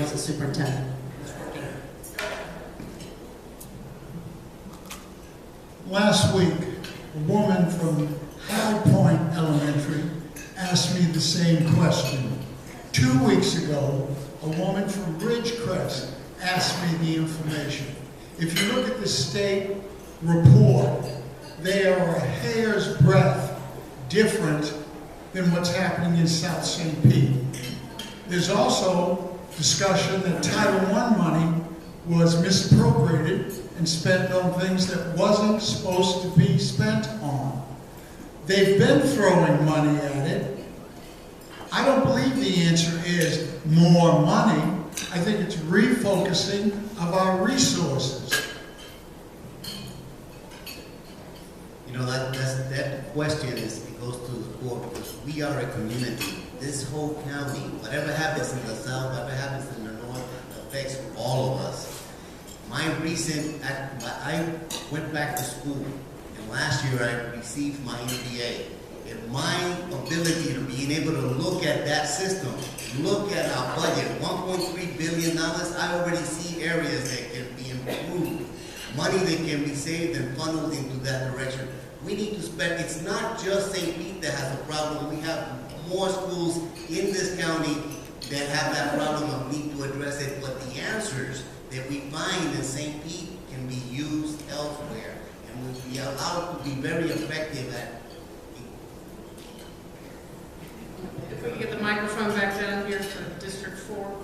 as a superintendent. Last week, a woman from High Point Elementary asked me the same question. 2 weeks ago, a woman from Ridgecrest asked me the information. If you look at the state report, they are a hair's breadth different than what's happening in South St. Pete. There's also discussion that Title I money was misappropriated and spent on things that wasn't supposed to be spent on. They've been throwing money at it. I don't believe the answer is more money. I think it's refocusing of our resources. You know, that question goes to the core because we are a community. This whole county, whatever happens in the south, whatever happens in the north, affects all of us. I went back to school, and last year I received my MBA. And my ability to being able to look at that system, look at our budget, $1.3 billion, I already see areas that can be improved, money that can be saved and funneled into that direction. We need to spend, it's not just St. Pete that has a problem. We have more schools in this county that have that problem of need to address it, but the answers that we find in St. Pete can be used elsewhere, and we'll be allowed to be very effective at. If we can get the microphone back down here for District 4.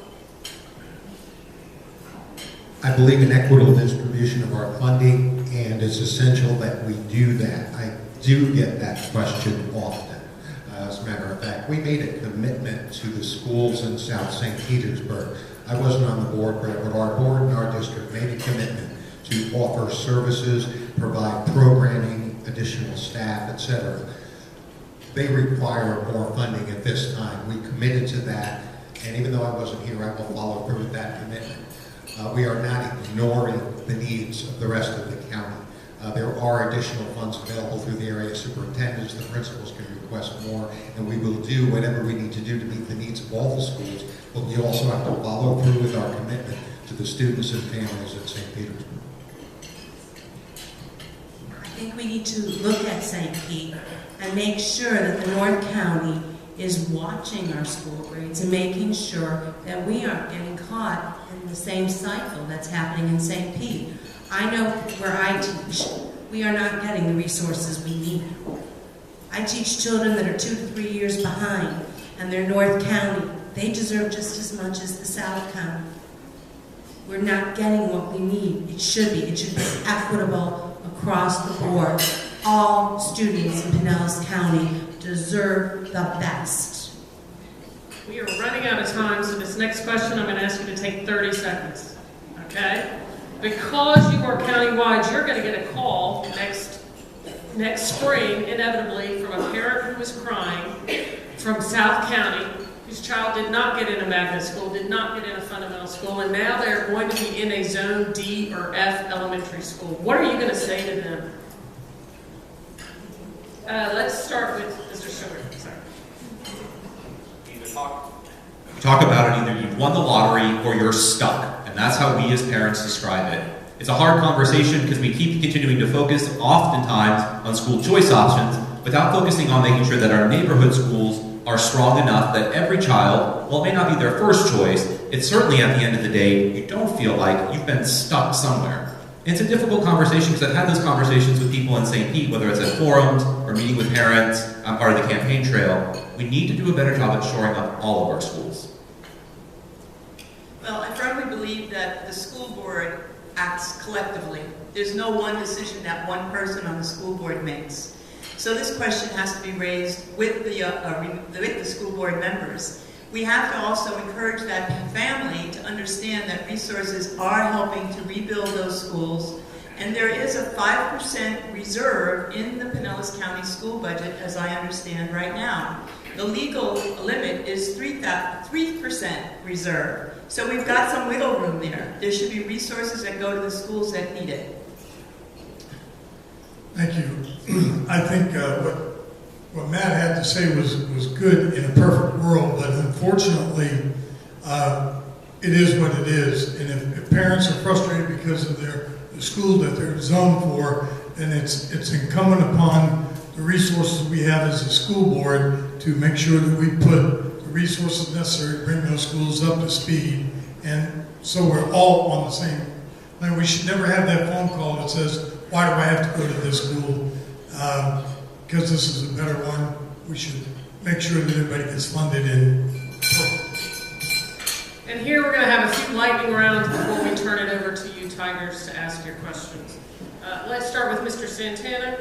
I believe in equitable distribution of our funding, and it's essential that we do that. I do get that question often. As a matter of fact, we made a commitment to the schools in South St. Petersburg. I wasn't on the board, but our board and our district made a commitment to offer services, provide programming, additional staff, etc. They require more funding at this time. We committed to that, and even though I wasn't here, I will follow through with that commitment. We are not ignoring the needs of the rest of the county. There are additional funds available through the area superintendents. The principals can request more, and we will do whatever we need to do to meet the needs of all the schools, but we also have to follow through with our commitment to the students and families at St. Petersburg. I think we need to look at St. Pete and make sure that the North County is watching our school grades and making sure that we aren't getting caught in the same cycle that's happening in St. Pete. I know where I teach, we are not getting the resources we need. I teach children that are 2 to 3 years behind, and they're North County. They deserve just as much as the South County. We're not getting what we need. It should be equitable across the board. All students in Pinellas County deserve the best. We are running out of time, so this next question I'm going to ask you to take 30 seconds. Okay? Because you are countywide, you're going to get a call next spring, inevitably, from a parent who was crying from South County, whose child did not get in a magnet school, did not get in a fundamental school, and now they're going to be in a Zone D or F elementary school. What are you going to say to them? Let's start with Mr. Sugar. Sorry. Talk about it, either you've won the lottery or you're stuck. And that's how we as parents describe it. It's a hard conversation because we keep continuing to focus oftentimes on school choice options without focusing on making sure that our neighborhood schools are strong enough that every child, while it may not be their first choice, it's certainly at the end of the day, you don't feel like you've been stuck somewhere. And it's a difficult conversation because I've had those conversations with people in St. Pete, whether it's at forums or meeting with parents. I'm part of the campaign trail. We need to do a better job at shoring up all of our schools. Well, I firmly believe that the school board acts collectively. There's no one decision that one person on the school board makes. So this question has to be raised with the school board members. We have to also encourage that family to understand that resources are helping to rebuild those schools, and there is a 5% reserve in the Pinellas County school budget, as I understand right now. The legal limit is 3% reserve. So we've got some wiggle room there. There should be resources that go to the schools that need it. Thank you. I think what Matt had to say was good in a perfect world, but unfortunately, it is what it is. And if parents are frustrated because of the school that they're zoned for, then it's incumbent upon the resources we have as a school board to make sure that we put the resources necessary to bring those schools up to speed. And so we're all on the same. Like, we should never have that phone call that says, why do I have to go to this school? Because this is a better one. We should make sure that everybody gets funded in. And here we're going to have a few lightning rounds before we turn it over to you, Tigers, to ask your questions. Let's start with Mr. Santana.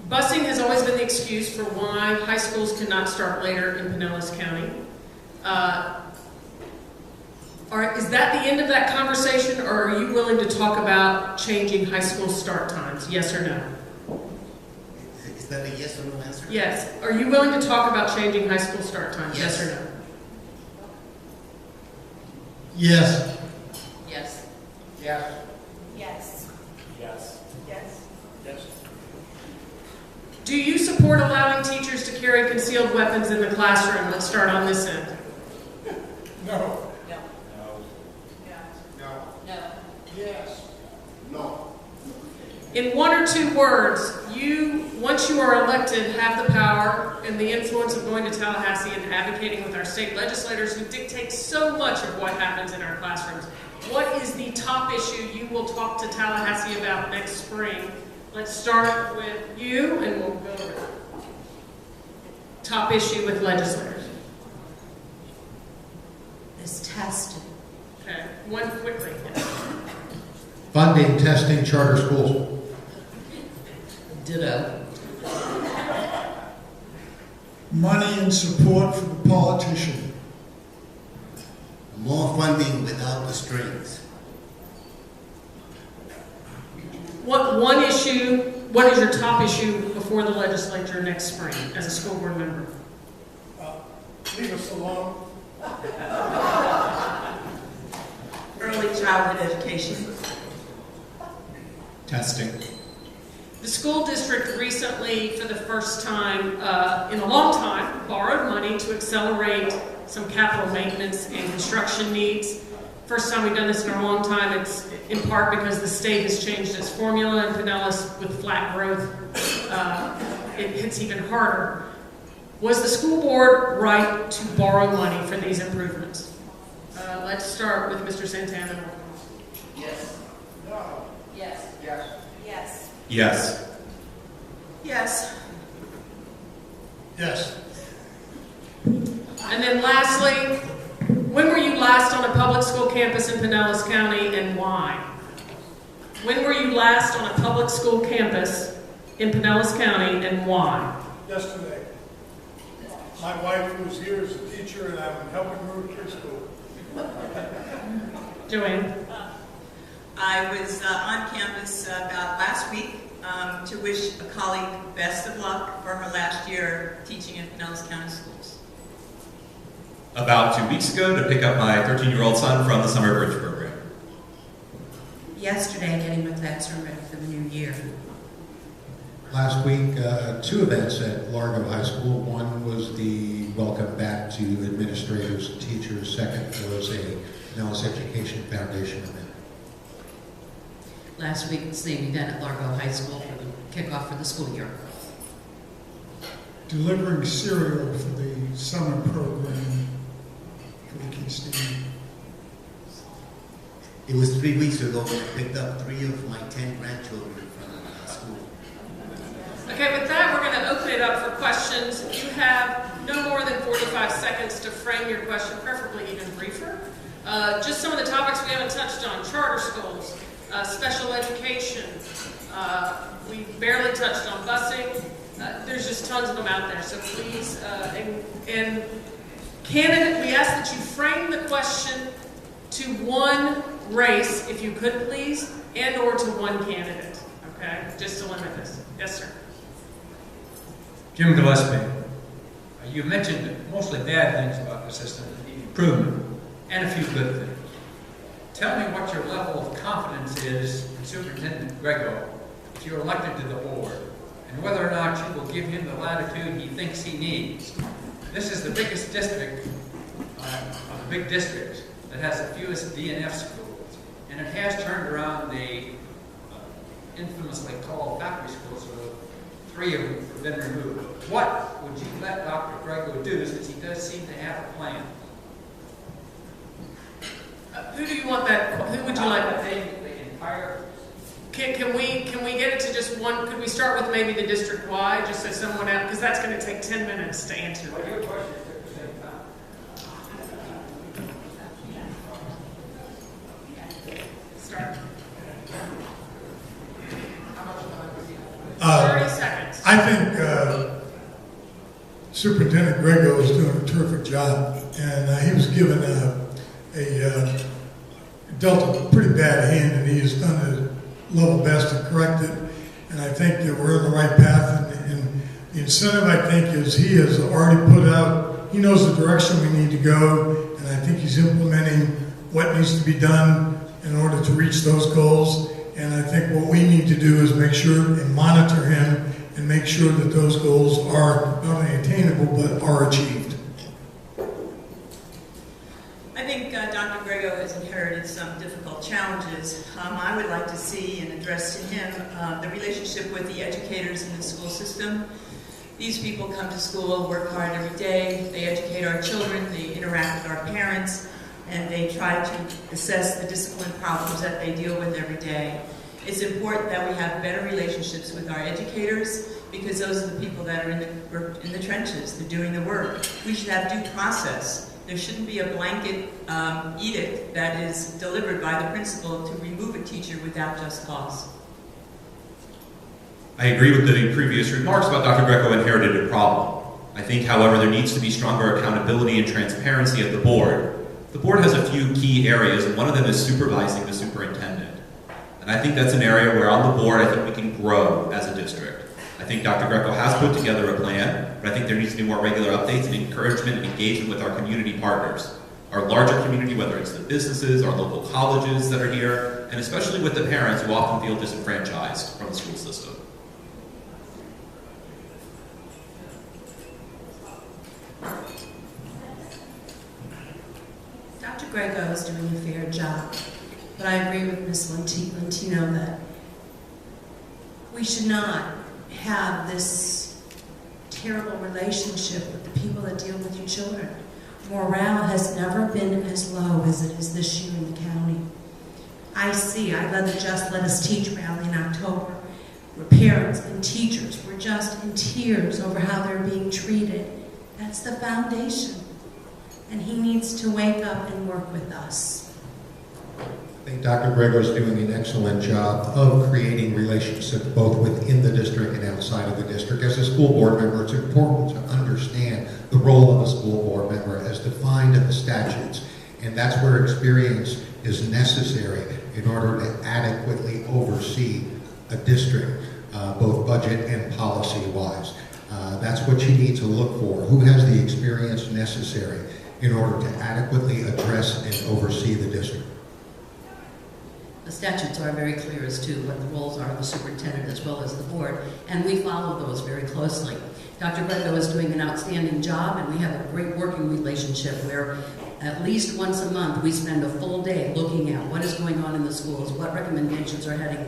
Busing has always been the excuse for why high schools cannot start later in Pinellas County. Is that the end of that conversation, or are you willing to talk about changing high school start times? Yes or no? Is that a yes or no answer? Yes. Are you willing to talk about changing high school start times? Yes, or no? Yes. Yes. Yes. Yes. Yes. Yes. Yes. Do you support allowing teachers to carry concealed weapons in the classroom? Let's start on this end. No. No. No. No. No. Yes. No. In one or two words, once you are elected, have the power and the influence of going to Tallahassee and advocating with our state legislators who dictate so much of what happens in our classrooms. What is the top issue you will talk to Tallahassee about next spring? Let's start with you, and we'll go over it. Top issue with legislators. This testing. Okay, one quickly. Funding, testing, charter schools. Ditto. Money and support for the politician. More funding without the strings. What is your top issue before the legislature next spring as a school board member? Leave us alone. Early childhood education. Testing. The school district recently, for the first time in a long time, borrowed money to accelerate some capital maintenance and construction needs. First time we've done this in a long time. It's in part because the state has changed its formula, and Pinellas, with flat growth, it hits even harder. Was the school board right to borrow money for these improvements? Let's start with Mr. Santana. Yes. No. Yes. Yes. Yes. Yes. Yes. Yes. And then lastly, when were you last on a public school campus in Pinellas County, and why? When were you last on a public school campus in Pinellas County, and why? Yesterday. My wife, who's here, is a teacher, and I'm helping her with preschool. Joanne? I was on campus about last week to wish a colleague best of luck for her last year teaching in Pinellas County schools. About 2 weeks ago to pick up my 13-year-old son from the Summer Bridge program. Yesterday, getting my classroom ready for the new year. Last week, 2 events at Largo High School. One was the welcome back to administrators and teachers. Second was a Pinellas Education Foundation event. Last week, the same event at Largo High School for the kickoff for the school year. Delivering cereal for the summer program for the kids to eat. It was 3 weeks ago when I picked up 3 of my 10 grandchildren from school. Okay, with that, we're going to open it up for questions. You have no more than 45 seconds to frame your question, preferably even briefer. Just some of the topics we haven't touched on: charter schools, special education. We barely touched on busing. There's just tons of them out there. So please, and candidate, we ask that you frame the question to one race, if you could please, and or to one candidate. Okay, just to limit this. Yes, sir. Jim Gillespie, you mentioned mostly bad things about the system, improvement, and a few good things. Tell me what your level of confidence is in Superintendent Grego if you're elected to the board, and whether or not you will give him the latitude he thinks he needs. This is the biggest district of the big districts that has the fewest DNF schools, and it has turned around the infamously called factory schools, so 3 of them have been removed. What would you let Dr. Grego do, since he does seem to have a plan? Who do you want that, who would you like? The entire... Can we get it to just one, could we start with maybe the district-wide, just so someone else, because that's going to take 10 minutes to answer. Well, your question is at the same time. Start. 30 Uh, seconds. I think Superintendent Grego is doing a terrific job, and he was given dealt a pretty bad hand, and he has done his level best to correct it. And I think that we're on the right path. And the incentive, I think, is he has already put out. He knows the direction we need to go, and I think he's implementing what needs to be done in order to reach those goals. And I think what we need to do is make sure and monitor him and make sure that those goals are not only attainable but are achieved. I think Dr. Grego has inherited some difficult challenges. I would like to see and address to him the relationship with the educators in the school system. These people come to school, work hard every day, they educate our children, they interact with our parents, and they try to assess the discipline problems that they deal with every day. It's important that we have better relationships with our educators, because those are the people that are in the trenches, they're doing the work. We should have due process. There shouldn't be a blanket edict that is delivered by the principal to remove a teacher without just cause. I agree with the previous remarks about Dr. Greco inherited a problem. I think, however, there needs to be stronger accountability and transparency at the board. The board has a few key areas, and one of them is supervising the superintendent. And I think that's an area where on the board I think we can grow as a district. I think Dr. Greco has put together a plan, but I think there needs to be more regular updates and encouragement and engagement with our community partners. Our larger community, whether it's the businesses, our local colleges that are here, and especially with the parents who often feel disenfranchised from the school system. Dr. Grego is doing a fair job, but I agree with Ms. Lentino that we should not have this terrible relationship with the people that deal with your children. Morale has never been as low as it is this year in the county. I led the Just Let Us Teach rally in October, where parents and teachers were just in tears over how they're being treated. That's the foundation. And he needs to wake up and work with us. I think Dr. Grego is doing an excellent job of creating relationships both within the district and outside of the district. As a school board member, it's important to understand the role of a school board member as defined in the statutes. And that's where experience is necessary in order to adequately oversee a district, both budget and policy-wise. That's what you need to look for. Who has the experience necessary in order to adequately address and oversee the district? The statutes are very clear as to what the roles are of the superintendent as well as the board, and we follow those very closely. Dr. Grego is doing an outstanding job, and we have a great working relationship where at least once a month we spend a full day looking at what is going on in the schools, what recommendations are heading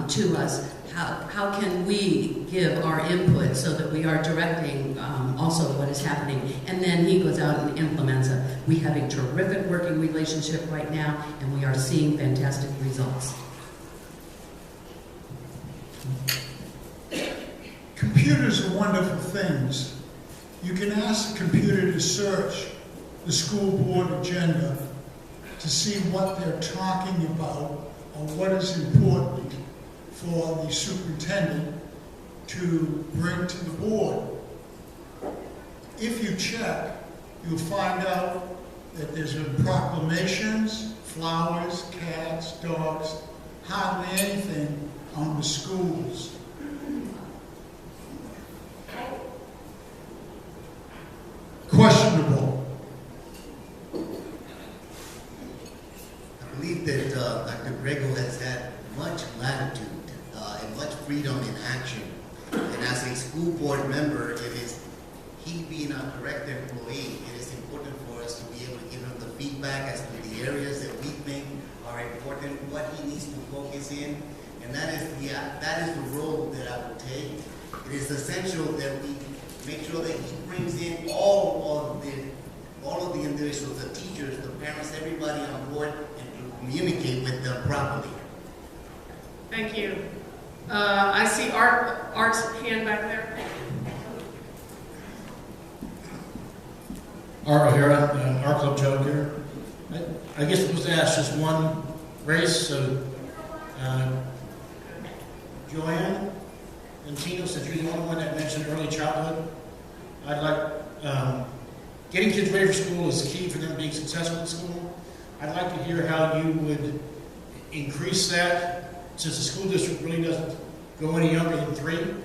to us, how can we give our input so that we are directing also what is happening, and then he goes out and implements it. We have a terrific working relationship right now, and we are seeing fantastic results. Computers are wonderful things. You can ask the computer to search the school board agenda to see what they're talking about or what is important for the superintendent to bring to the board. If you check, you'll find out that there's been proclamations, flowers, cats, dogs, hardly anything on the schools. Questionable. I believe that Dr. Grego has had much latitude and much freedom in action. And as a school board member, he being a direct employee, it is important for us to be able to give him the feedback as to the areas that we think are important, what he needs to focus in, and that is the role that I will take. It is essential that we make sure that he brings in all of the individuals, the teachers, the parents, everybody on board, and to communicate with them properly. Thank you. I see Art's hand back there. Art O'Hara, Art Club Joe here. I guess it was asked just one race, so Joanne and Tino, since you're the only one that mentioned early childhood, I'd like, getting kids ready for school is key for them being successful in school. I'd like to hear how you would increase that, since the school district really doesn't go any younger than 3,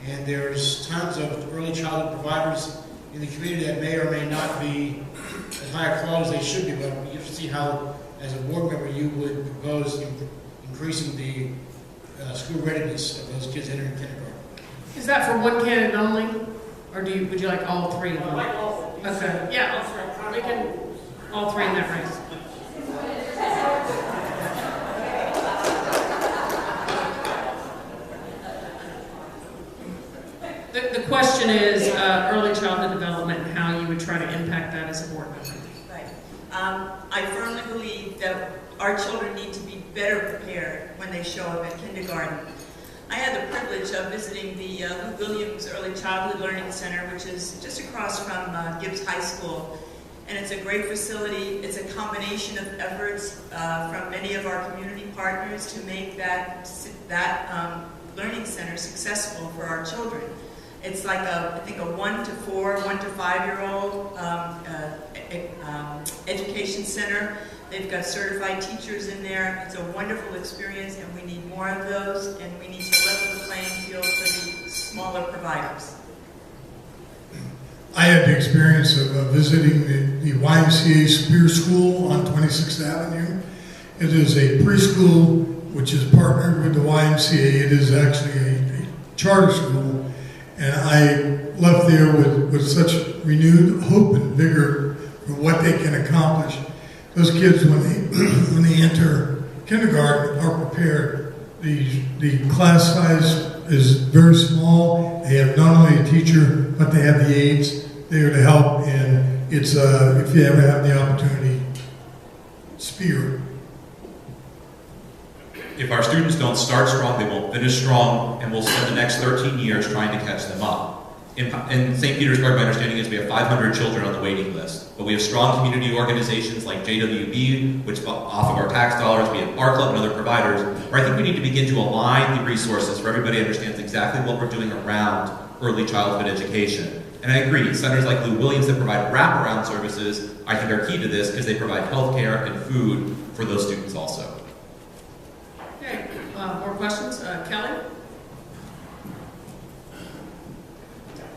and there's tons of early childhood providers in the community that may or may not be as high a quality as they should be, but I'm interested to see how, as a board member, you would propose increasing the school readiness of those kids entering kindergarten. Is that for one candidate only, or would you like all 3 of them? I like all 3. Okay, yeah, we can all 3 in that race. The question is early childhood development and how you would try to impact that as a board member. Right. I firmly believe that our children need to be better prepared when they show up at kindergarten. I had the privilege of visiting the Lou Williams Early Childhood Learning Center, which is just across from Gibbs High School. And it's a great facility. It's a combination of efforts from many of our community partners to make that learning center successful for our children. It's like I think a 1 to 4, 1 to 5-year-old education center. They've got certified teachers in there. It's a wonderful experience, and we need more of those, and we need to level the playing field for the smaller providers. I had the experience of visiting the YMCA Spear School on 26th Avenue. It is a preschool which is partnered with the YMCA. It is actually a charter school. And I left there with such renewed hope and vigor for what they can accomplish. Those kids, when they enter kindergarten, are prepared. The class size is very small. They have not only a teacher, but they have the aides there to help. And it's if you ever have the opportunity, Spear. If our students don't start strong, they won't finish strong, and we'll spend the next 13 years trying to catch them up. In St. Petersburg, my understanding is we have 500 children on the waiting list, but we have strong community organizations like JWB, which off of our tax dollars, we have our club and other providers, where I think we need to begin to align the resources so everybody understands exactly what we're doing around early childhood education. And I agree, centers like Lou Williams that provide wraparound services, I think are key to this because they provide healthcare and food for those students also. Okay, more questions? Kelly?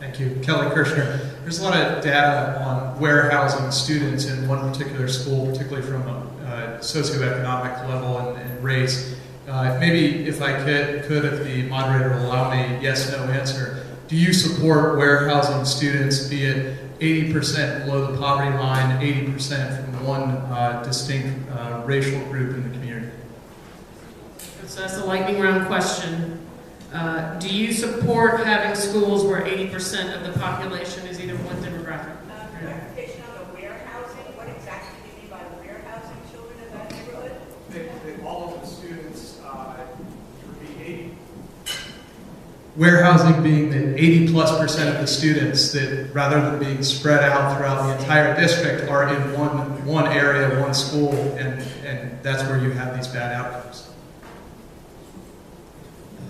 Thank you. Kelly Kirshner. There's a lot of data on warehousing students in one particular school, particularly from a socioeconomic level and race. Maybe if I could, if the moderator will allow me a yes/no answer, do you support warehousing students, be it 80% below the poverty line, 80% from one distinct racial group in the community? So that's a lightning round question. Do you support having schools where 80% of the population is either one demographic? Clarification on the warehousing. What exactly do you mean by warehousing children in that neighborhood? That all of the students would be 80. Warehousing being that 80+% of the students that, rather than being spread out throughout the entire district, are in one area, one school, and that's where you have these bad outcomes.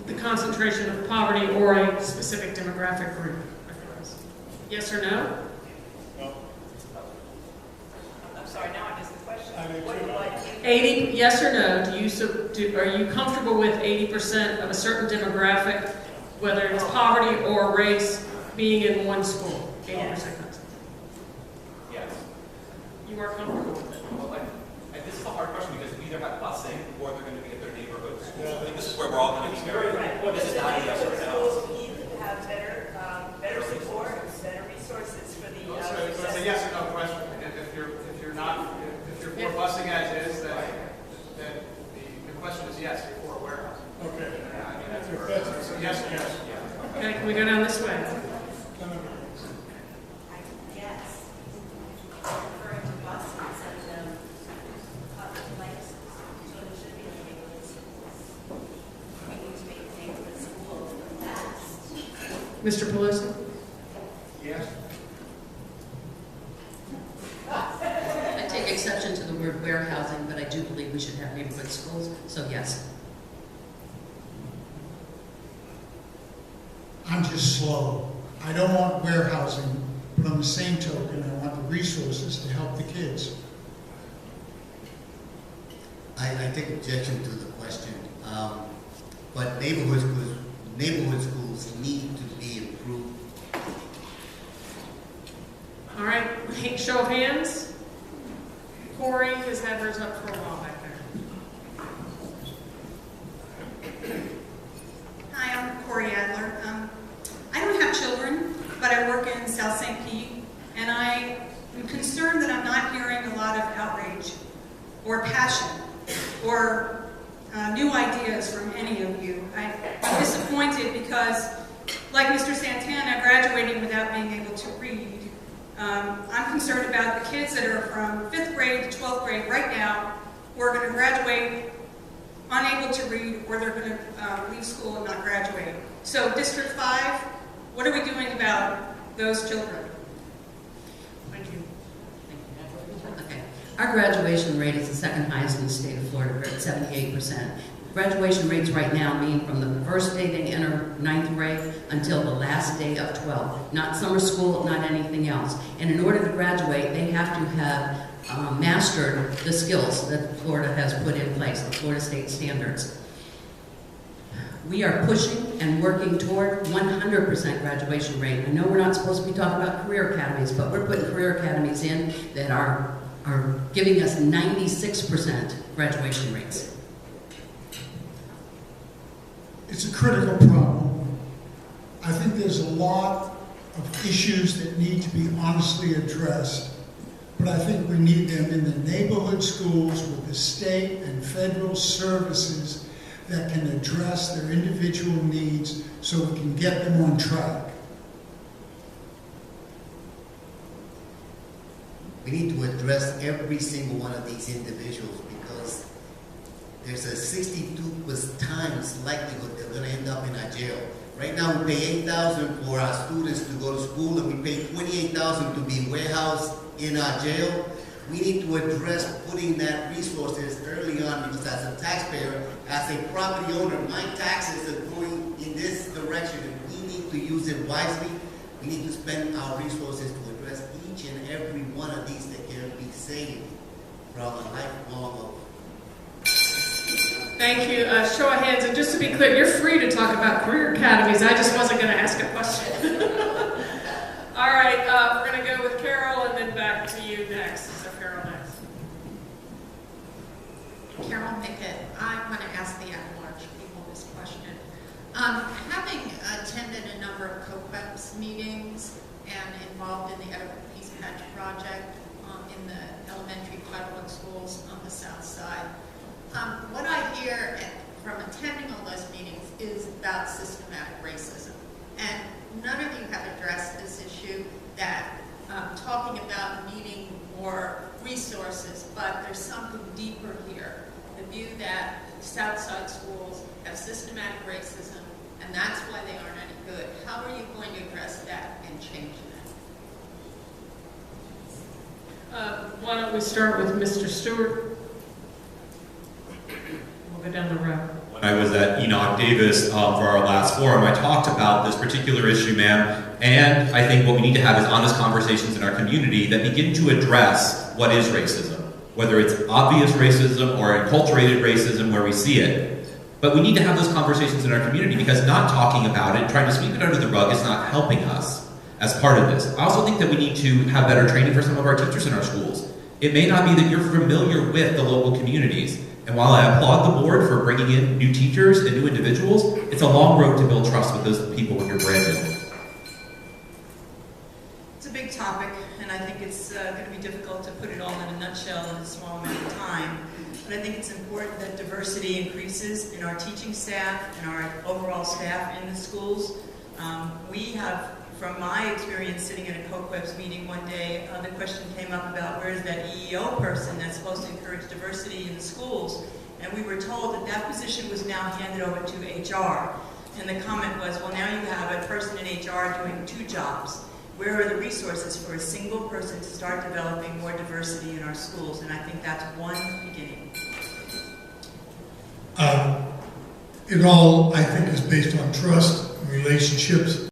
The concentration of poverty or a specific demographic group? Yes or no? No. I'm sorry, now I missed the question. What do you like? 80, yes or no? Are you comfortable with 80% of a certain demographic, whether it's poverty or race, being in one school? 80%. Yes. You are comfortable with it? Well, this is a hard question because we either have busing or they're going to be at their neighborhood school. I think this is where we're all going to be very. Well, this is not a yes or schools no. need to have better support, better resources for the. So it's a yes or no question. If for busing as is, that the question is yes, you're for warehousing. Okay. Yeah, I mean, that's so yes, yes. Okay, can we go down this way? Yes. Referring to buses and public places, so there should be a neighborhood schools. We need to make neighborhood schools fast. Mr. Pelosi? Yes. I take exception to the word warehousing, but I do believe we should have neighborhood schools, so yes. I'm just slow. I don't want warehousing, but on the same token, I want the resources to help the kids. I take objection to the question, but neighborhood schools need to be improved. All right, show of hands. Corey has had hers up for a while back there. Hi, I'm Corey Adler. I don't have children, but I work in South St. Pete, and I am concerned that I'm not hearing a lot of outrage or passion or new ideas from any of you. I'm disappointed because, like Mr. Santana, graduating without being able to read, I'm concerned about the kids that are from 5th grade to 12th grade right now who are going to graduate unable to read, or they're going to leave school and not graduate. So District 5, what are we doing about those children? Thank you. Okay. Our graduation rate is the second highest in the state of Florida. We're at 78%. Graduation rates right now mean from the first day they enter 9th grade until the last day of 12th. Not summer school, not anything else. And in order to graduate, they have to have mastered the skills that Florida has put in place, the Florida state standards. We are pushing and working toward 100% graduation rate. I know we're not supposed to be talking about career academies, but we're putting career academies in that are giving us 96% graduation rates. It's a critical problem. I think there's a lot of issues that need to be honestly addressed, but I think we need them in the neighborhood schools with the state and federal services that can address their individual needs so we can get them on track. We need to address every single one of these individuals because there's a 62 times likelihood they're going to end up in a jail. Right now we pay $8,000 for our students to go to school, and we pay $28,000 to be warehoused in our jail. We need to address putting that resources early on, because as a taxpayer, as a property owner, my taxes are going in this direction, and we need to use it wisely. We need to spend our resources to address each and every one of these that can be saved from a lifelong. Thank you. Show of hands. And just to be clear, you're free to talk about career academies. I just wasn't going to ask a question. All right, we're going to go with Carol and then back to you next. So Carol next. Carol Mickett. I want to ask the at-large people this question. Having attended a number of COPEPS meetings and involved in the Edible Peace Patch project in the elementary public schools on the south side, what I hear from attending all those meetings is about systematic racism. And none of you have addressed this issue, that talking about needing more resources, but there's something deeper here. The view that Southside schools have systematic racism, and that's why they aren't any good. How are you going to address that and change that? Why don't we start with Mr. Stewart? We'll go down the row. When I was at Enoch Davis for our last forum, I talked about this particular issue, ma'am, and I think what we need to have is honest conversations in our community that begin to address what is racism, whether it's obvious racism or enculturated racism where we see it. But we need to have those conversations in our community, because not talking about it, trying to sweep it under the rug, is not helping us as part of this. I also think that we need to have better training for some of our teachers in our schools. It may not be that you're familiar with the local communities. And while I applaud the board for bringing in new teachers and new individuals, it's a long road to build trust with those people when you're brand new. It's a big topic, and I think it's going to be difficult to put it all in a nutshell. nutshell in a small amount of time. But I think it's important that diversity increases in our teaching staff and our overall staff in the schools. We have, from my experience sitting in a COQUEBS meeting one day, the question came up about where is that EEO person that's supposed to encourage diversity in the schools, and we were told that that position was now handed over to HR. And the comment was, well, now you have a person in HR doing 2 jobs. Where are the resources for a single person to start developing more diversity in our schools? And I think that's one beginning. It all, I think, is based on trust and relationships.